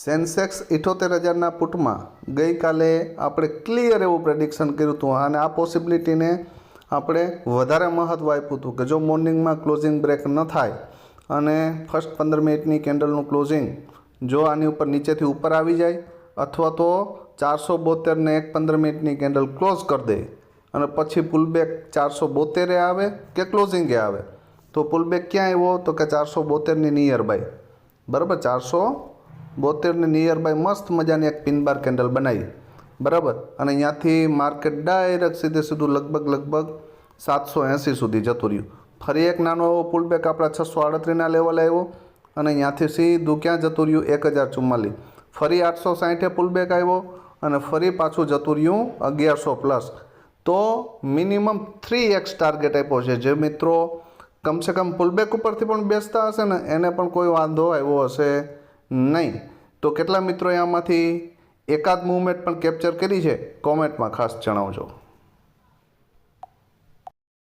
Sensex 78,000ના પુટમાં ગઈકાલે આપણે clear એવું પ્રેડિક્શન કર્યું હતું અને આ પોસિબિલિટીને આપણે વધારે મહત્ત્વ આપ્યું હતું કે જો મોર્નિંગમાં ક્લોઝિંગ બ્રેક ન થાય અને ફર્સ્ટ 15 મિનિટની કેન્ડલનું ક્લોઝિંગ જો આની ઉપર નીચેથી ઉપર આવી જાય અથવા તો 472 ને 15 મિનિટની કેન્ડલ ક્લોઝ કરી દે અને પછી પુલબેક 472 આવે કે ક્લોઝિંગે આવે તો પુલબેક ક્યાં આવ્યો તો કે 472ની નિયર બાય, બરાબર, 472ની નિયર બાય મસ્ત મજાની એક પિન બાર કેન્ડલ બનાવી, બરાબર, અને અહીંયાથી માર્કેટ ડાયરેક્ટ સીધું લગભગ 780 સુધી જતું રહ્યું. ફરી એક નાનો એવો પુલબેક આપણા 638ના લેવલ આવ્યો અને અહીંયાથી સીધું ક્યાં જતું રહ્યું 1044. ફરી 860 પુલબેક આવ્યો અને ફરી પાછું જતું રહ્યું 1100 પ્લસ. તો મિનિમમ 3x ટાર્ગેટ આપ્યો છે. જે મિત્રો કમસે કમ પુલબેક ઉપરથી પણ બેસતા હશે ને એને પણ કોઈ વાંધો આવ્યો હશે નહીં. તો કેટલા મિત્રોએ આમાંથી એકાદ મૂવમેન્ટ પણ કેપ્ચર કરી છે કોમેન્ટમાં ખાસ જણાવજો.